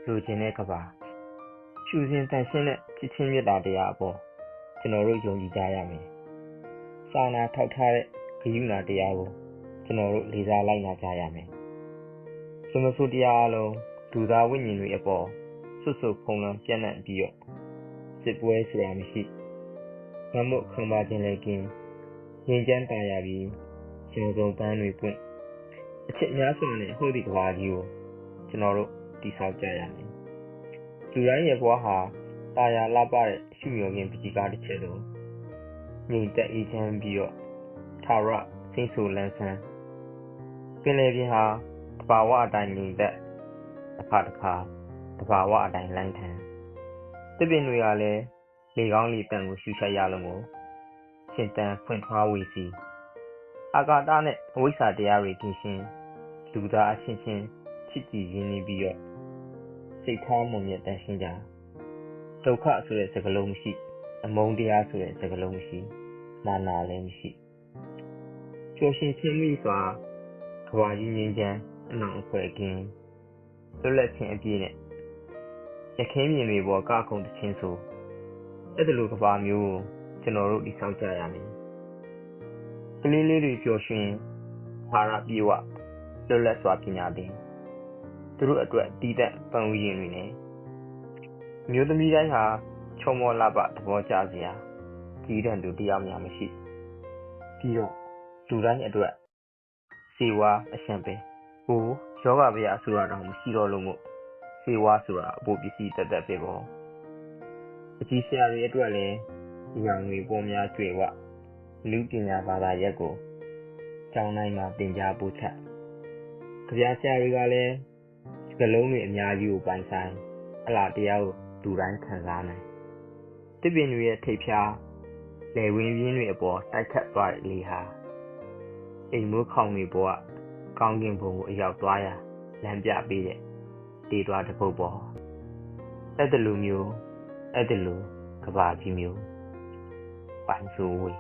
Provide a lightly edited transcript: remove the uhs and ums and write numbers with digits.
လိုချင်တဲ့ကဘာရှူစဉ်တန်ရှင်းတဲ့ချစ်ချင်းမြတ်တာတရားအပေါ်ကျွန်တော်တို့ယုံကြည်ကြရမယ်။စာနာထောက်ထားတဲ့ဂရုဏာတရားကိုကျွန်တော်တို့လေးစားလိုက်နာကြရမယ်။စမစုတရားအလုံးဒူသားဝိညာဉ်တွေအပေါ်ဆွတ်ဆွတ်ဖုံးလွှမ်းပြန့်နှံ့ပြီးတော့စစ်ပွဲဆိုတာမရှိ။ငတ်မုတ်ခံပါခြင်းလည်းကင်းငြိမ်းချမ်းသာရပြီးကျွန်တော်တို့ပန်းတွေပွင့်အချက်များစွာနဲ့ဟိုဒီကဘာကြီးကိုကျွန်တော်တို့တည်ဆောက်ကြရမယ်။လူတိုင်းရဲ့ဘဝဟာတာယာလှပတဲ့ရှုမျှော်ခြင်းပကြီးကားတစ်ချက်လုံးငြိမ်သက်အေးချမ်းပြီးတော့ထာဝရစိတ်ဆိုးလန်းဆန်းပင်လယ်ပြင်ဟာတဘာဝအတိုင်းငြိမ်သက်တစ်ခါတဘာဝအတိုင်းလန်းထန်တစ်ပင်တွေကလည်းလေကောင်းလေတန်ကိုရှူရှိုက်ရလို့မို့ရှင်တန်ဖွင့်ထွားဝေစီအာကာသနဲ့အဝိဇ္ဇာတရားတွေကင်းရှင်းလူသားအချင်းချင်းချစ်ကြည်ရင်းနှီးပြီးတော့စိတ်ထားမုံမြတ်တန်ရှင်းကြဒုက္ခဆိုတဲ့စကားလုံးမရှိအမုန်းတရားဆိုတဲ့စကားလုံးမရှိနာနာလည်းမရှိပျော်ရွှင်ခြင်းမိစွာကဘာကြီးငြိမ်းချမ်းအနောင်အဖွဲကင်းလွတ်လပ်ခြင်းအပြည့်နဲ့ရခင်းမြင်တွေပေါ်ကခုန်တခြင်းဆိုအဲ့ဒီလိုကဘာမျိုးကိုကျွန်တော်တို့တည်ဆောက်ကြရမယ်ကလေးလေးတွေပျော်ရွှင်ဘာရပြေဝလွတ်လပ်စွာပညာသင်သူတို့အတွက်တည်တဲ့ပန်းဥယျာဉ်တွေနဲ့မျိုးသမီးတိုင်းဟာချုံမောလှပသဘောကျစရာကြီးတဲ့သူတရားများမရှိပြီးတော့လူတိုင်းအတွက်စေဝါအရှံပဲဟိုယောဂဗျာဆိုတာတော့မရှိတော့လို့မို့စေဝါဆိုတာအဖို့ပစ္စည်းတက်တက်ပဲပေါ့အကြီးဆရာတွေအတွက်လည်းဒီရောင်တွေပေါ်များကျွေဝလူပညာဘာသာရက်ကိုကျောင်းတိုင်းမှာသင်ကြားပို့ချကြဆရာတွေကလည်းစကလုံးတွေအများကြီးကိုပိုင်ဆိုင်အလားတရားကိုလူတိုင်းခံစားနိုင်တစ်ပင်တွေရဲ့ထိပ်ဖြားလယ်ဝင်းပြင်းတွေအပေါ်တိုက်ခတ်သွားတဲ့လေဟာအိမ်မိုးခေါင်တွေပေါ်ကကောင်းကင်ဘုံကိုအရောက်သွားရာလမ်းပြပေးတဲ့တေးသွားတစ်ပုဒ်ပေါ်အဲ့ဒီလိုကဘာကြီးမျိုးပိုင်ဆိုးဝေး